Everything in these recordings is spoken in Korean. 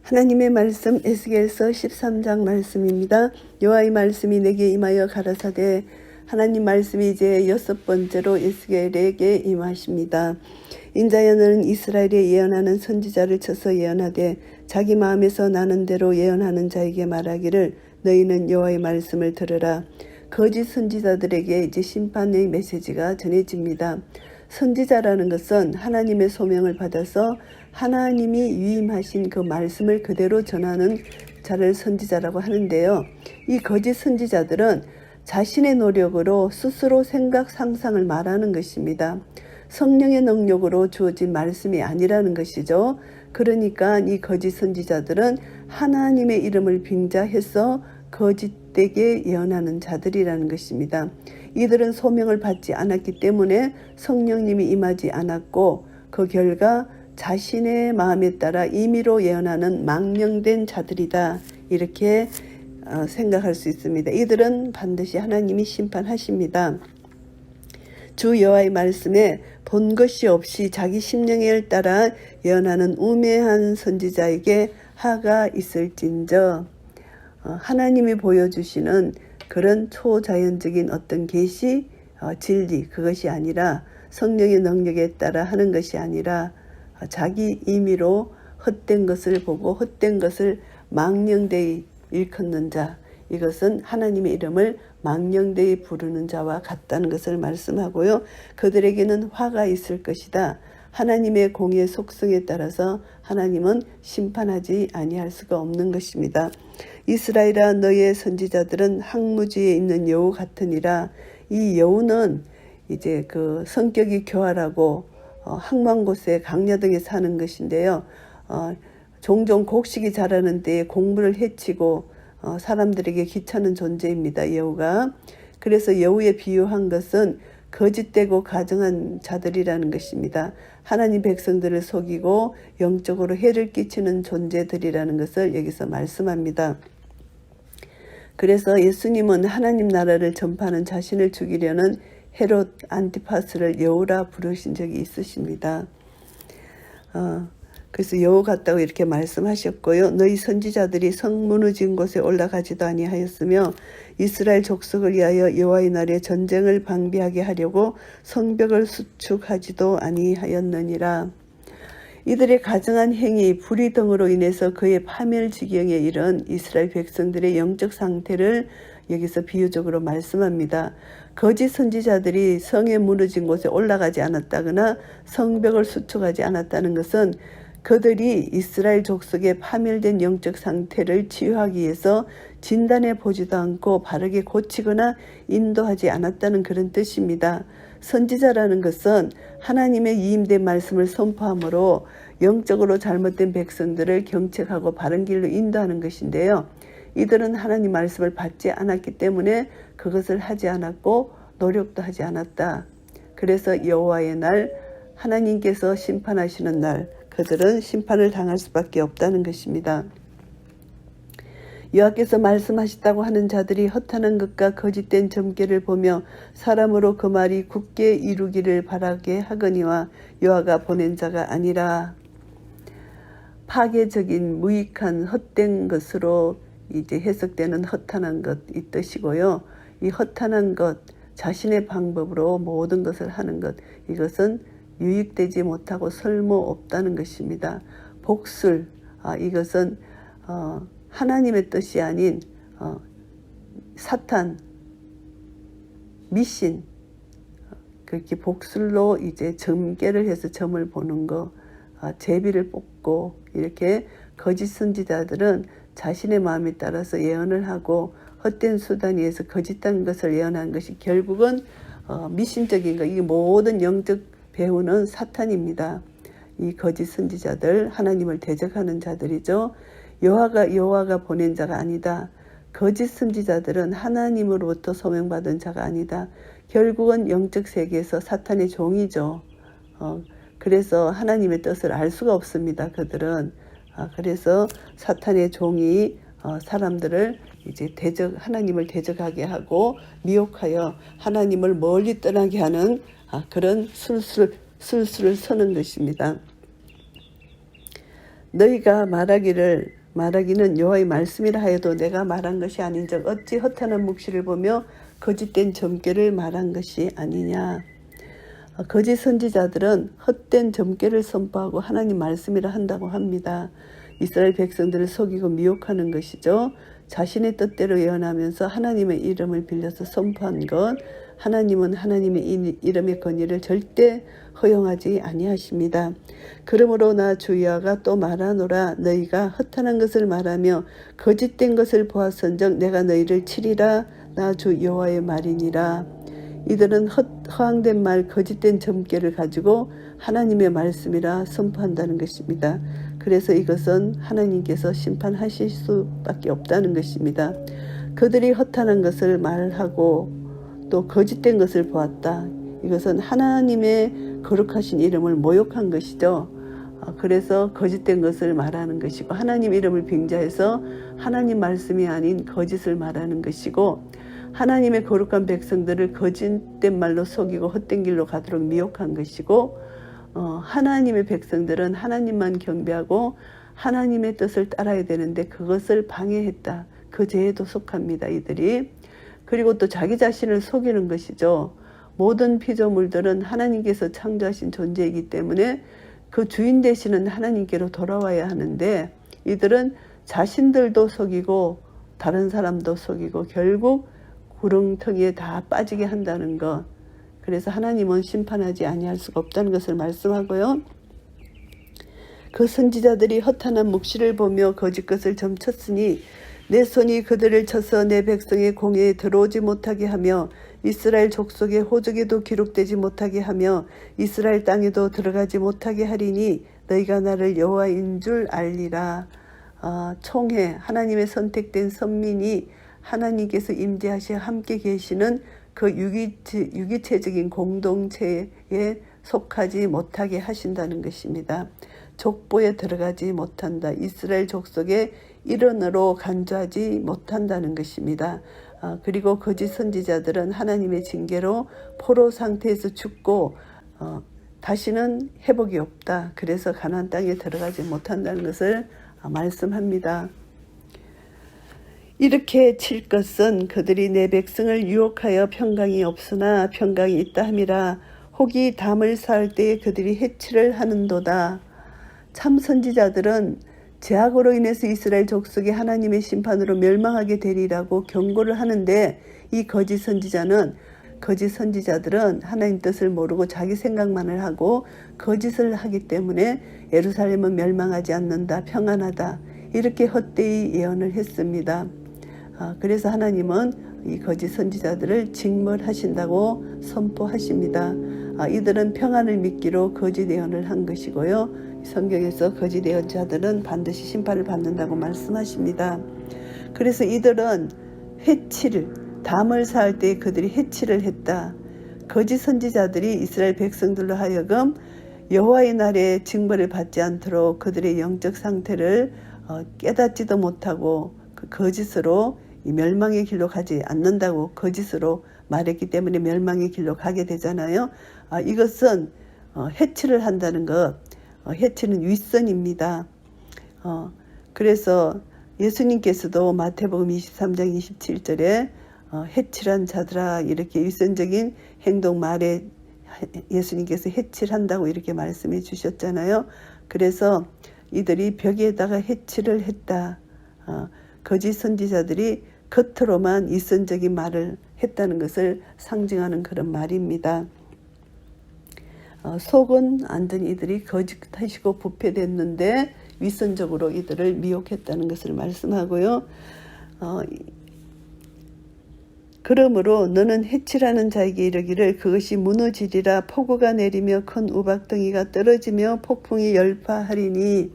하나님의 말씀 에스겔서 13장 말씀입니다. 여호와의 말씀이 내게 임하여 가라사대 하나님 말씀이 이제 6번째로 에스겔에게 임하십니다. 인자여 너는 이스라엘에 예언하는 선지자를 쳐서 예언하되 자기 마음에서 나는 대로 예언하는 자에게 말하기를 너희는 여호와의 말씀을 들으라. 거짓 선지자들에게 이제 심판의 메시지가 전해집니다. 선지자라는 것은 하나님의 소명을 받아서 하나님이 위임하신 그 말씀을 그대로 전하는 자를 선지자라고 하는데요. 이 거짓 선지자들은 자신의 노력으로 스스로 생각, 상상을 말하는 것입니다. 성령의 능력으로 주어진 말씀이 아니라는 것이죠. 그러니까 이 거짓 선지자들은 하나님의 이름을 빙자해서 거짓되게 예언하는 자들이라는 것입니다. 이들은 소명을 받지 않았기 때문에 성령님이 임하지 않았고 그 결과 자신의 마음에 따라 임의로 예언하는 망령된 자들이다. 이렇게 생각할 수 있습니다. 이들은 반드시 하나님이 심판하십니다. 주 여호와의 말씀에 본 것이 없이 자기 심령에 따라 예언하는 우매한 선지자에게 하가 있을진저. 하나님이 보여주시는 그런 초자연적인 어떤 계시, 진리 그것이 아니라 성령의 능력에 따라 하는 것이 아니라 자기 임의로 헛된 것을 보고 헛된 것을 망령되이 일컫는 자, 이것은 하나님의 이름을 망령되이 부르는 자와 같다는 것을 말씀하고요. 그들에게는 화가 있을 것이다. 하나님의 공의 속성에 따라서 하나님은 심판하지 아니할 수가 없는 것입니다. 이스라엘아 너의 선지자들은 항무지에 있는 여우 같으니라. 이 여우는 이제 그 성격이 교활하고 항만 곳에 강야 등에 사는 것인데요. 종종 곡식이 자라는 때에 곡물을 해치고 사람들에게 귀찮은 존재입니다. 여우가. 그래서 여우에 비유한 것은 거짓되고 가증한 자들이라는 것입니다. 하나님 백성들을 속이고 영적으로 해를 끼치는 존재들이라는 것을 여기서 말씀합니다. 그래서 예수님은 하나님 나라를 전파하는 자신을 죽이려는 헤롯 안티파스를 여우라 부르신 적이 있으십니다. 그래서 여우 같다고 이렇게 말씀하셨고요. 너희 선지자들이 성 무너진 곳에 올라가지도 아니하였으며 이스라엘 족속을 위하여 여호와의 날에 전쟁을 방비하게 하려고 성벽을 수축하지도 아니하였느니라. 이들의 가증한 행위, 불의 등으로 인해서 그의 파멸 지경에 이른 이스라엘 백성들의 영적 상태를 여기서 비유적으로 말씀합니다. 거짓 선지자들이 성에 무너진 곳에 올라가지 않았다거나 성벽을 수축하지 않았다는 것은 그들이 이스라엘 족속의 파멸된 영적 상태를 치유하기 위해서 진단해 보지도 않고 바르게 고치거나 인도하지 않았다는 그런 뜻입니다. 선지자라는 것은 하나님의 위임된 말씀을 선포함으로 영적으로 잘못된 백성들을 경책하고 바른 길로 인도하는 것인데요. 이들은 하나님 말씀을 받지 않았기 때문에 그것을 하지 않았고 노력도 하지 않았다. 그래서 여호와의 날, 하나님께서 심판하시는 날, 그들은 심판을 당할 수밖에 없다는 것입니다. 여호와께서 말씀하셨다고 하는 자들이 허탄한 것과 거짓된 점괘를 보며 사람으로 그 말이 굳게 이루기를 바라게 하거니와 여호와가 보낸 자가 아니라. 파괴적인 무익한 헛된 것으로 이제 해석되는 허탄한 것 이 뜻이고요. 이 허탄한 것, 자신의 방법으로 모든 것을 하는 것, 이것은 유익되지 못하고 쓸모없다는 것입니다. 복술, 이것은 하나님의 뜻이 아닌 사탄, 미신, 그렇게 복술로 이제 점괘를 해서 점을 보는 거, 제비를 뽑고 이렇게 거짓 선지자들은 자신의 마음에 따라서 예언을 하고 헛된 수단에 의해서 거짓된 것을 예언한 것이 결국은 미신적인 것, 이 모든 영적 배후는 사탄입니다. 이 거짓 선지자들, 하나님을 대적하는 자들이죠. 여호와가 보낸 자가 아니다. 거짓 선지자들은 하나님으로부터 소명받은 자가 아니다. 결국은 영적 세계에서 사탄의 종이죠. 그래서 하나님의 뜻을 알 수가 없습니다. 그들은. 그래서 사탄의 종이 사람들을 이제 하나님을 대적하게 하고 미혹하여 하나님을 멀리 떠나게 하는 그런 술수를 서는 것입니다. 너희가 말하기는 여호와의 말씀이라 하여도 내가 말한 것이 아닌즉 어찌 허탄한 묵시를 보며 거짓된 점괘를 말한 것이 아니냐. 거짓 선지자들은 헛된 점괘를 선포하고 하나님 말씀이라 한다고 합니다. 이스라엘 백성들을 속이고 미혹하는 것이죠. 자신의 뜻대로 예언하면서 하나님의 이름을 빌려서 선포한 것, 하나님은 하나님의 이름의 권위를 절대 허용하지 아니하십니다. 그러므로 나 주 여호와가 또 말하노라. 너희가 허탄한 것을 말하며 거짓된 것을 보았은즉 내가 너희를 치리라. 나 주 여호와의 말이니라. 이들은 허황된 말, 거짓된 점괘를 가지고 하나님의 말씀이라 선포한다는 것입니다. 그래서 이것은 하나님께서 심판하실 수밖에 없다는 것입니다. 그들이 허탄한 것을 말하고 또 거짓된 것을 보았다. 이것은 하나님의 거룩하신 이름을 모욕한 것이죠. 그래서 거짓된 것을 말하는 것이고 하나님 이름을 빙자해서 하나님 말씀이 아닌 거짓을 말하는 것이고 하나님의 거룩한 백성들을 거짓된 말로 속이고 헛된 길로 가도록 미혹한 것이고 하나님의 백성들은 하나님만 경배하고 하나님의 뜻을 따라야 되는데 그것을 방해했다. 그 죄에도 속합니다. 이들이. 그리고 또 자기 자신을 속이는 것이죠. 모든 피조물들은 하나님께서 창조하신 존재이기 때문에 그 주인 되시는 하나님께로 돌아와야 하는데 이들은 자신들도 속이고 다른 사람도 속이고 결국 구렁텅이에 다 빠지게 한다는 것. 그래서 하나님은 심판하지 아니할 수가 없다는 것을 말씀하고요. 그 선지자들이 허탄한 묵시를 보며 거짓 것을 점쳤으니 내 손이 그들을 쳐서 내 백성의 공회에 들어오지 못하게 하며 이스라엘 족속의 호적에도 기록되지 못하게 하며 이스라엘 땅에도 들어가지 못하게 하리니 너희가 나를 여호와인 줄 알리라. 총회, 하나님의 선택된 선민이 하나님께서 임재하시 함께 계시는 그 유기체적인 공동체에 속하지 못하게 하신다는 것입니다. 족보에 들어가지 못한다. 이스라엘 족속의 일원으로 간주하지 못한다는 것입니다. 그리고 거짓 선지자들은 하나님의 징계로 포로 상태에서 죽고 다시는 회복이 없다. 그래서 가나안 땅에 들어가지 못한다는 것을 말씀합니다. 이렇게 칠 것은 그들이 내 백성을 유혹하여 평강이 없으나 평강이 있다 함이라. 혹이 담을 쌓을 때에 그들이 해치를 하는도다. 참 선지자들은 죄악으로 인해서 이스라엘 족속이 하나님의 심판으로 멸망하게 되리라고 경고를 하는데 이 거짓 선지자들은 하나님 뜻을 모르고 자기 생각만을 하고 거짓을 하기 때문에 예루살렘은 멸망하지 않는다, 평안하다 이렇게 헛되이 예언을 했습니다. 그래서 하나님은 이 거짓 선지자들을 징벌하신다고 선포하십니다. 이들은 평안을 믿기로 거짓 예언을 한 것이고요. 성경에서 거짓 예언자들은 반드시 심판을 받는다고 말씀하십니다. 그래서 이들은 담을 쌓을 때 그들이 해치를 했다. 거짓 선지자들이 이스라엘 백성들로 하여금 여호와의 날에 징벌을 받지 않도록 그들의 영적 상태를 깨닫지도 못하고 그 거짓으로 이 멸망의 길로 가지 않는다고 거짓으로 말했기 때문에 멸망의 길로 가게 되잖아요. 이것은 해치를 한다는 것, 해치는 윗선입니다. 그래서 예수님께서도 마태복음 23장 27절에 해칠한 자들아 이렇게 윗선적인 행동 말에 예수님께서 해칠한다고 이렇게 말씀해 주셨잖아요. 그래서 이들이 벽에다가 해칠을 했다. 거짓 선지자들이 겉으로만 윗선적인 말을 했다는 것을 상징하는 그런 말입니다. 속은 안 든 이들이 거짓하시고 부패됐는데 윗선적으로 이들을 미혹했다는 것을 말씀하고요. 그러므로 너는 해치라는 자에게 이르기를 그것이 무너지리라. 폭우가 내리며 큰 우박덩이가 떨어지며 폭풍이 열파하리니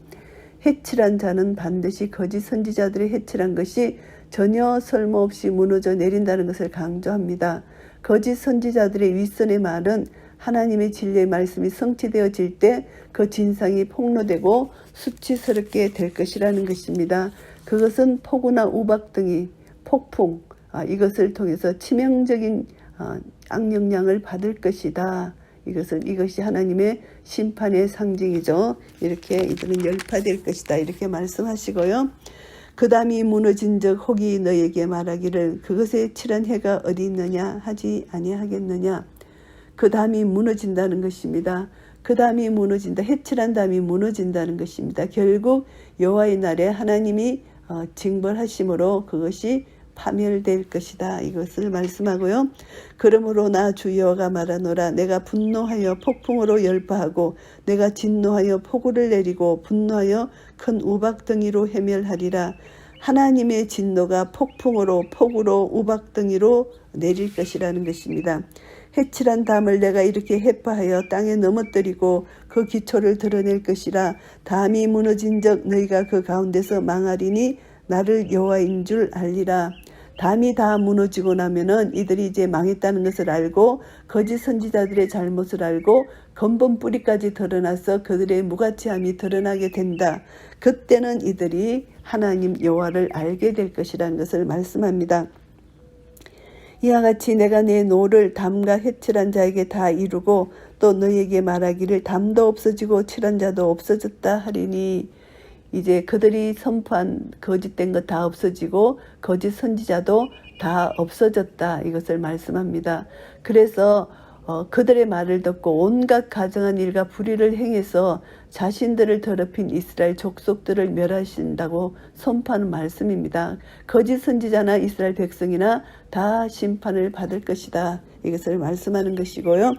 해칠한 자는 반드시 거짓 선지자들의 해칠한 것이 전혀 설모없이 무너져 내린다는 것을 강조합니다. 거짓 선지자들의 윗선의 말은 하나님의 진리의 말씀이 성취되어질 때 그 진상이 폭로되고 수치스럽게 될 것이라는 것입니다. 그것은 폭우나 우박등이 폭풍 이것을 통해서 치명적인 악영향을 받을 것이다. 이것이 하나님의 심판의 상징이죠. 이렇게 이들은 멸파될 것이다. 이렇게 말씀하시고요. 그 담이 무너진 적 혹이 너에게 말하기를 그것에 칠한 해가 어디 있느냐 하지 아니하겠느냐. 그 담이 무너진다는 것입니다. 그 담이 무너진다. 해칠한 담이 무너진다는 것입니다. 결국 여호와의 날에 하나님이 징벌하심으로 그것이 파멸될 것이다. 이것을 말씀하고요. 그러므로 나 주 여호와가 말하노라. 내가 분노하여 폭풍으로 열파하고 내가 진노하여 폭우를 내리고 분노하여 큰 우박덩이로 해멸하리라. 하나님의 진노가 폭풍으로 폭우로 우박덩이로 내릴 것이라는 것입니다. 해칠한 담을 내가 이렇게 해파하여 땅에 넘어뜨리고 그 기초를 드러낼 것이라. 담이 무너진 적 너희가 그 가운데서 망하리니 나를 여호와인 줄 알리라. 담이 다 무너지고 나면은 이들이 이제 망했다는 것을 알고 거짓 선지자들의 잘못을 알고 근본 뿌리까지 드러나서 그들의 무가치함이 드러나게 된다. 그때는 이들이 하나님 여호와를 알게 될 것이라는 것을 말씀합니다. 이와 같이 내가 내 노를 담과 해칠한 자에게 다 이루고 또 너희에게 말하기를 담도 없어지고 칠한 자도 없어졌다 하리니. 이제 그들이 선포한 거짓된 것 다 없어지고 거짓 선지자도 다 없어졌다. 이것을 말씀합니다. 그래서 그들의 말을 듣고 온갖 가증한 일과 불의를 행해서 자신들을 더럽힌 이스라엘 족속들을 멸하신다고 선포하는 말씀입니다. 거짓 선지자나 이스라엘 백성이나 다 심판을 받을 것이다. 이것을 말씀하는 것이고요.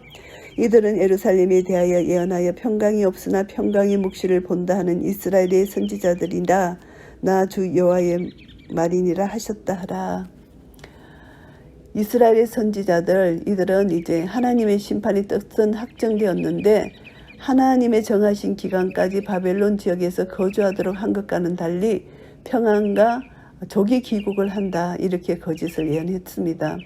이들은 예루살렘에 대하여 예언하여 평강이 없으나 평강의 묵시를 본다 하는 이스라엘의 선지자들이라. 나 주 여호와의 말이니라 하셨다 하라. 이스라엘의 선지자들, 이들은 이제 하나님의 심판이 뜻은 확정되었는데 하나님의 정하신 기간까지 바벨론 지역에서 거주하도록 한 것과는 달리 평안과 조기 귀국을 한다. 이렇게 거짓을 예언했습니다.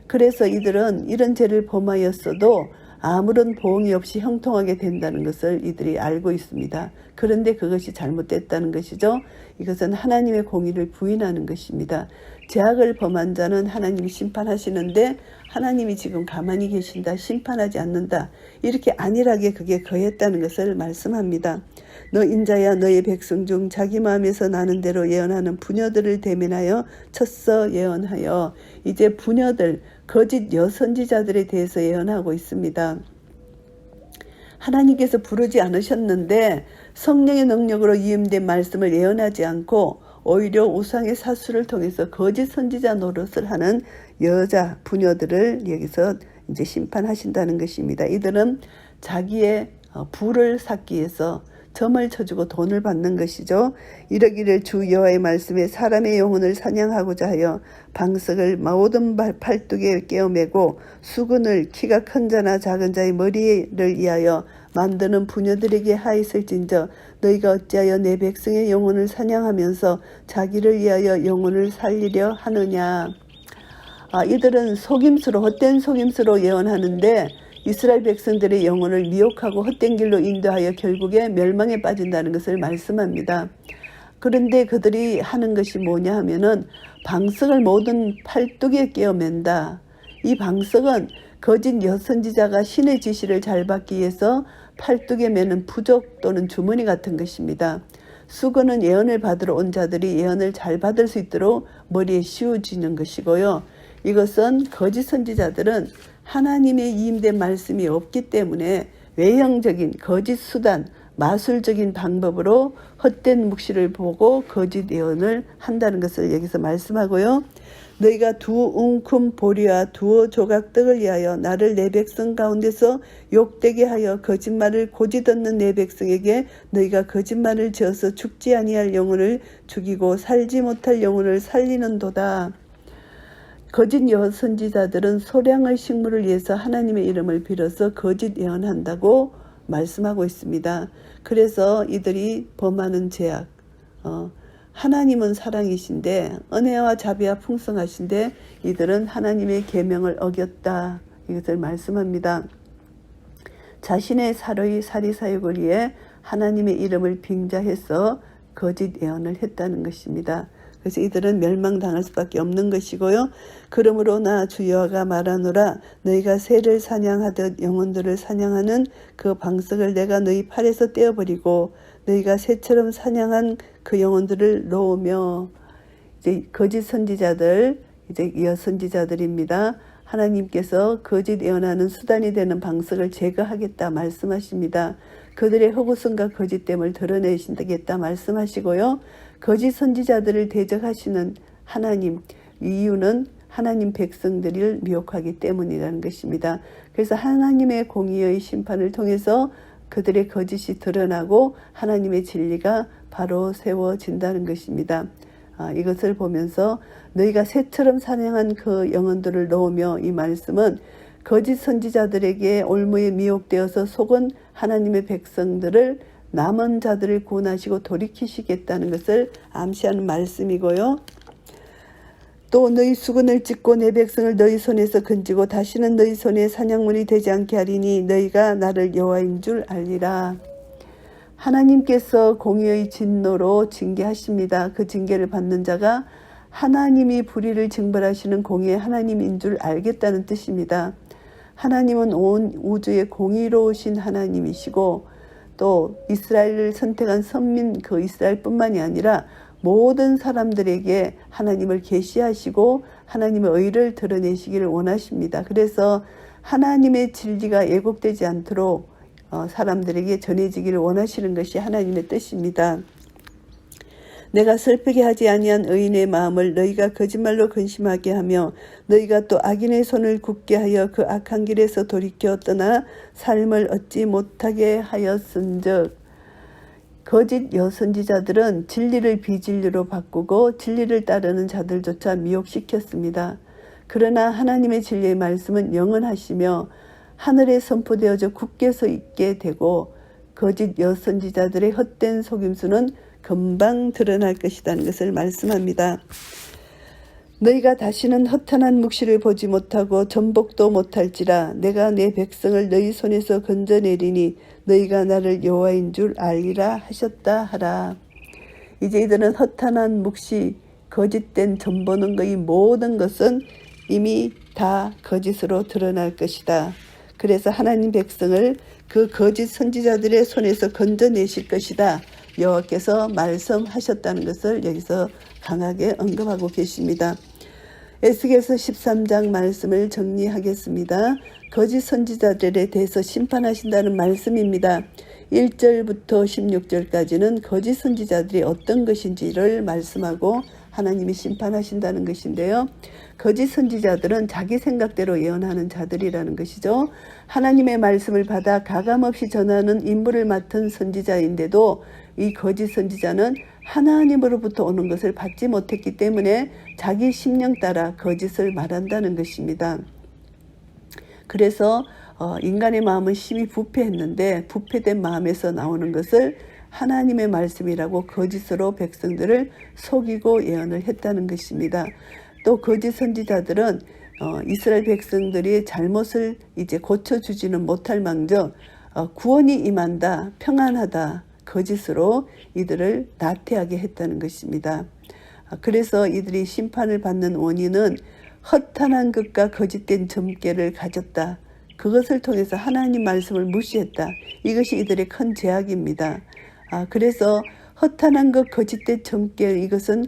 그래서 이들은 이런 죄를 범하였어도 아무런 보응이 없이 형통하게 된다는 것을 이들이 알고 있습니다. 그런데 그것이 잘못됐다는 것이죠. 이것은 하나님의 공의를 부인하는 것입니다. 죄악을 범한 자는 하나님이 심판하시는데 하나님이 지금 가만히 계신다, 심판하지 않는다, 이렇게 안일하게 그게 거했다는 것을 말씀합니다. 너 인자야, 너의 백성 중 자기 마음에서 나는 대로 예언하는 부녀들을 대면하여 쳤어 예언하여. 이제 부녀들, 거짓 여선지자들에 대해서 예언하고 있습니다. 하나님께서 부르지 않으셨는데 성령의 능력으로 이음된 말씀을 예언하지 않고 오히려 우상의 사수를 통해서 거짓 선지자 노릇을 하는 여자 부녀들을 여기서 이제 심판하신다는 것입니다. 이들은 자기의 부를 쌓기 위해서 점을 쳐주고 돈을 받는 것이죠. 이러기를 주 여호와의 말씀에 사람의 영혼을 사냥하고자 하여 방석을 모든 팔뚝에 깨어매고 수근을 키가 큰 자나 작은 자의 머리를 위하여 만드는 부녀들에게 하였을진저 너희가 어찌하여 내 백성의 영혼을 사냥하면서 자기를 위하여 영혼을 살리려 하느냐. 이들은 속임수로, 헛된 속임수로 예언하는데 이스라엘 백성들의 영혼을 미혹하고 헛된 길로 인도하여 결국에 멸망에 빠진다는 것을 말씀합니다. 그런데 그들이 하는 것이 뭐냐 하면은 방석을 모든 팔뚝에 깨어맨다. 이 방석은 거짓 여선지자가 신의 지시를 잘 받기 위해서 팔뚝에 매는 부적 또는 주머니 같은 것입니다. 수건은 예언을 받으러 온 자들이 예언을 잘 받을 수 있도록 머리에 씌워지는 것이고요. 이것은 거짓 선지자들은 하나님의 이임된 말씀이 없기 때문에 외형적인 거짓 수단, 마술적인 방법으로 헛된 묵시를 보고 거짓 예언을 한다는 것을 여기서 말씀하고요. 너희가 두 웅큼 보리와 두어 조각 떡을 위하여 나를 내 백성 가운데서 욕되게 하여 거짓말을 고지 듣는 내 백성에게 너희가 거짓말을 지어서 죽지 아니할 영혼을 죽이고 살지 못할 영혼을 살리는도다. 거짓 여선지자들은 소량의 식물을 위해서 하나님의 이름을 빌어서 거짓 예언한다고 말씀하고 있습니다. 그래서 이들이 범하는 죄악, 하나님은 사랑이신데 은혜와 자비와 풍성하신데 이들은 하나님의 계명을 어겼다. 이것을 말씀합니다. 자신의 사리사욕을 위해 하나님의 이름을 빙자해서 거짓 예언을 했다는 것입니다. 그래서 이들은 멸망당할 수밖에 없는 것이고요. 그러므로 나 주 여호와가 말하노라. 너희가 새를 사냥하듯 영혼들을 사냥하는 그 방석을 내가 너희 팔에서 떼어버리고 너희가 새처럼 사냥한 그 영혼들을 놓으며, 이제 거짓 선지자들, 이제 여선지자들입니다. 하나님께서 거짓 예언하는 수단이 되는 방석을 제거하겠다 말씀하십니다. 그들의 허구성과 거짓됨을 드러내신다겠다 말씀하시고요. 거짓 선지자들을 대적하시는 하나님, 이유는 하나님 백성들을 미혹하기 때문이라는 것입니다. 그래서 하나님의 공의의 심판을 통해서 그들의 거짓이 드러나고 하나님의 진리가 바로 세워진다는 것입니다. 이것을 보면서 너희가 새처럼 사냥한 그 영혼들을 놓으며, 이 말씀은 거짓 선지자들에게 올무에 미혹되어서 속은 하나님의 백성들을, 남은 자들을 구원하시고 돌이키시겠다는 것을 암시하는 말씀이고요. 또 너희 수건을 찢고 내 백성을 너희 손에서 건지고 다시는 너희 손에 사냥물이 되지 않게 하리니 너희가 나를 여호와인 줄 알리라. 하나님께서 공의의 진노로 징계하십니다. 그 징계를 받는 자가 하나님이 불의를 징벌하시는 공의의 하나님인 줄 알겠다는 뜻입니다. 하나님은 온 우주의 공의로우신 하나님이시고, 또 이스라엘을 선택한 선민 그 이스라엘뿐만이 아니라 모든 사람들에게 하나님을 계시하시고 하나님의 의를 드러내시기를 원하십니다. 그래서 하나님의 진리가 왜곡되지 않도록 사람들에게 전해지기를 원하시는 것이 하나님의 뜻입니다. 내가 슬프게 하지 아니한 의인의 마음을 너희가 거짓말로 근심하게 하며 너희가 또 악인의 손을 굳게 하여 그 악한 길에서 돌이켜 떠나 삶을 얻지 못하게 하였은즉, 거짓 여선지자들은 진리를 비진리로 바꾸고 진리를 따르는 자들조차 미혹시켰습니다. 그러나 하나님의 진리의 말씀은 영원하시며 하늘에 선포되어져 굳게 서 있게 되고, 거짓 여선지자들의 헛된 속임수는 금방 드러날 것이라는 것을 말씀합니다. 너희가 다시는 허탄한 묵시를 보지 못하고 전복도 못할지라. 내가 내 백성을 너희 손에서 건져내리니 너희가 나를 여호와인 줄 알리라 하셨다 하라. 이제 이들은 허탄한 묵시, 거짓된 전보는 것의 모든 것은 이미 다 거짓으로 드러날 것이다. 그래서 하나님 백성을 그 거짓 선지자들의 손에서 건져내실 것이다. 여호와께서 말씀하셨다는 것을 여기서 강하게 언급하고 계십니다. 에스겔서 13장 말씀을 정리하겠습니다. 거짓 선지자들에 대해서 심판하신다는 말씀입니다. 1절부터 16절까지는 거짓 선지자들이 어떤 것인지를 말씀하고 하나님이 심판하신다는 것인데요. 거짓 선지자들은 자기 생각대로 예언하는 자들이라는 것이죠. 하나님의 말씀을 받아 가감없이 전하는 임무를 맡은 선지자인데도 이 거짓 선지자는 하나님으로부터 오는 것을 받지 못했기 때문에 자기 심령 따라 거짓을 말한다는 것입니다. 그래서 인간의 마음은 심히 부패했는데 부패된 마음에서 나오는 것을 하나님의 말씀이라고 거짓으로 백성들을 속이고 예언을 했다는 것입니다. 또 거짓 선지자들은 이스라엘 백성들이 잘못을 이제 고쳐주지는 못할 망정 구원이 임한다, 평안하다, 거짓으로 이들을 나태하게 했다는 것입니다. 그래서 이들이 심판을 받는 원인은 허탄한 것과 거짓된 점괘를 가졌다. 그것을 통해서 하나님 말씀을 무시했다. 이것이 이들의 큰 죄악입니다. 그래서 허탄한 것, 거짓된 점괘, 이것은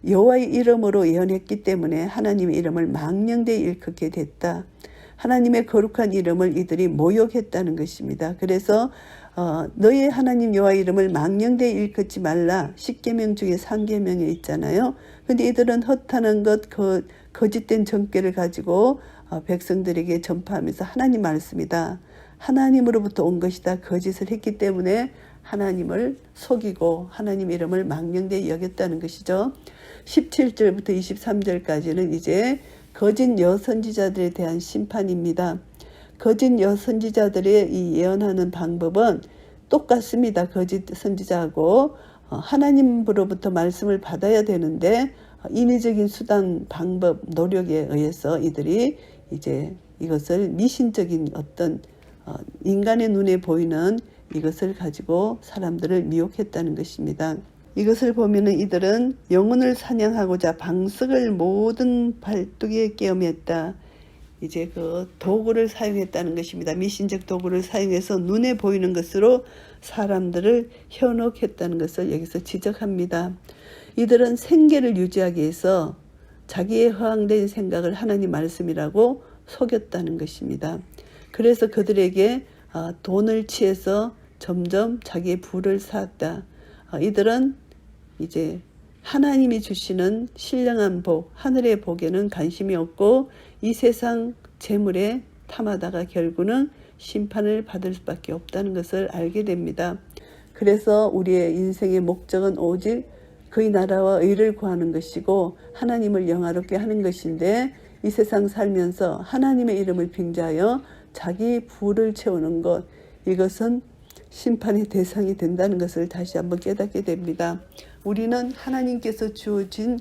여호와의 이름으로 예언했기 때문에 하나님의 이름을 망령되이 일컫게 됐다. 하나님의 거룩한 이름을 이들이 모욕했다는 것입니다. 그래서 너희 하나님 여호와의 이름을 망령되이 일컫지 말라. 10계명 중에 3계명에 있잖아요. 근데 이들은 허탄한 것, 거짓된 점괘를 가지고 백성들에게 전파하면서 하나님 말씀이다, 하나님으로부터 온 것이다, 거짓을 했기 때문에 하나님을 속이고 하나님 이름을 망령되이 여겼다는 것이죠. 17절부터 23절까지는 이제 거짓 여선지자들에 대한 심판입니다. 거짓 여선지자들의 이 예언하는 방법은 똑같습니다. 거짓 선지자하고 하나님으로부터 말씀을 받아야 되는데 인위적인 수단, 방법, 노력에 의해서 이들이 이제 이것을 미신적인 어떤 인간의 눈에 보이는 이것을 가지고 사람들을 미혹했다는 것입니다. 이것을 보면은 이들은 영혼을 사냥하고자 방석을 모든 발뚝에 깨어맸다. 이제 그 도구를 사용했다는 것입니다. 미신적 도구를 사용해서 눈에 보이는 것으로 사람들을 현혹했다는 것을 여기서 지적합니다. 이들은 생계를 유지하기 위해서 자기의 허황된 생각을 하나님 말씀이라고 속였다는 것입니다. 그래서 그들에게 돈을 취해서 점점 자기의 부를 쌓았다. 이들은 이제 하나님이 주시는 신령한 복, 하늘의 복에는 관심이 없고 이 세상 재물에 탐하다가 결국은 심판을 받을 수밖에 없다는 것을 알게 됩니다. 그래서 우리의 인생의 목적은 오직 그의 나라와 의를 구하는 것이고 하나님을 영화롭게 하는 것인데 이 세상 살면서 하나님의 이름을 빙자하여 자기 부를 채우는 것, 이것은 심판의 대상이 된다는 것을 다시 한번 깨닫게 됩니다. 우리는 하나님께서 주신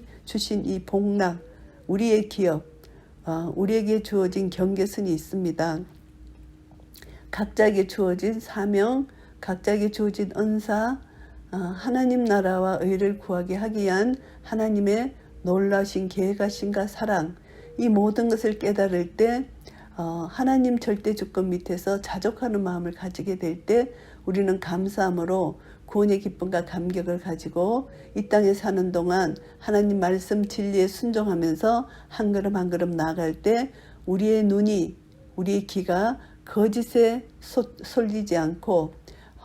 이 복락, 우리의 기업, 우리에게 주어진 경계선이 있습니다. 각자에게 주어진 사명, 각자에게 주어진 은사, 하나님 나라와 의를 구하게 하기 위한 하나님의 놀라신 계획하심과 사랑, 이 모든 것을 깨달을 때 하나님 절대 주권 밑에서 자족하는 마음을 가지게 될 때 우리는 감사함으로 구원의 기쁨과 감격을 가지고 이 땅에 사는 동안 하나님 말씀 진리에 순종하면서 한 걸음 한 걸음 나아갈 때 우리의 눈이, 우리의 귀가 거짓에 쏠리지 않고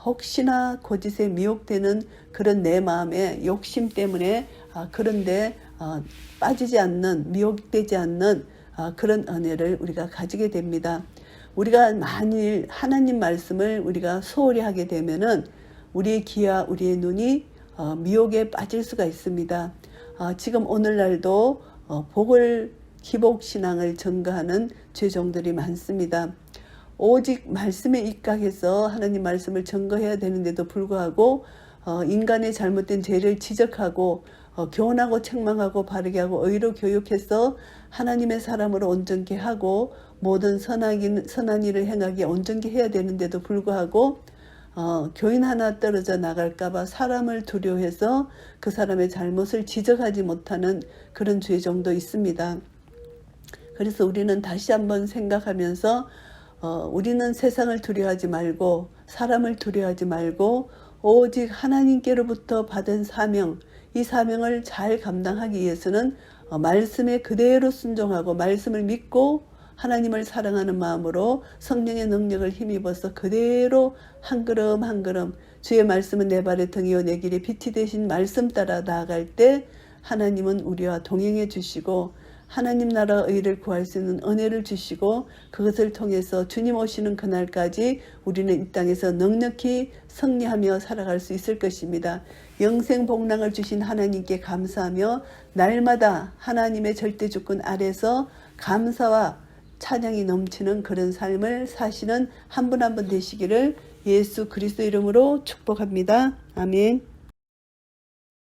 혹시나 거짓에 미혹되는 그런 내 마음의 욕심 때문에 그런데 빠지지 않는, 미혹되지 않는 그런 은혜를 우리가 가지게 됩니다. 우리가 만일 하나님 말씀을 우리가 소홀히 하게 되면은 우리의 귀와 우리의 눈이 미혹에 빠질 수가 있습니다. 지금 오늘날도 복을 기복신앙을 증거하는 죄종들이 많습니다. 오직 말씀에 입각해서 하나님 말씀을 증거해야 되는데도 불구하고 인간의 잘못된 죄를 지적하고 교훈하고 책망하고 바르게 하고 의로 교육해서 하나님의 사람으로 온전케 하고 모든 선한 일을 행하기에 온전케 해야 되는데도 불구하고 교인 하나 떨어져 나갈까봐 사람을 두려워해서 그 사람의 잘못을 지적하지 못하는 그런 죄종도 있습니다. 그래서 우리는 다시 한번 생각하면서 우리는 세상을 두려워하지 말고 사람을 두려워하지 말고 오직 하나님께로부터 받은 사명, 이 사명을 잘 감당하기 위해서는 말씀에 그대로 순종하고 말씀을 믿고 하나님을 사랑하는 마음으로 성령의 능력을 힘입어서 그대로 한 걸음 한 걸음 주의 말씀은 내 발의 등이요 내 길의 빛이 되신 말씀 따라 나아갈 때 하나님은 우리와 동행해 주시고 하나님 나라 의를 구할 수 있는 은혜를 주시고 그것을 통해서 주님 오시는 그날까지 우리는 이 땅에서 넉넉히 승리하며 살아갈 수 있을 것입니다. 영생 복락을 주신 하나님께 감사하며 날마다 하나님의 절대 주권 아래서 감사와 찬양이 넘치는 그런 삶을 사시는 한 분 한 분 되시기를 예수 그리스도 이름으로 축복합니다. 아멘.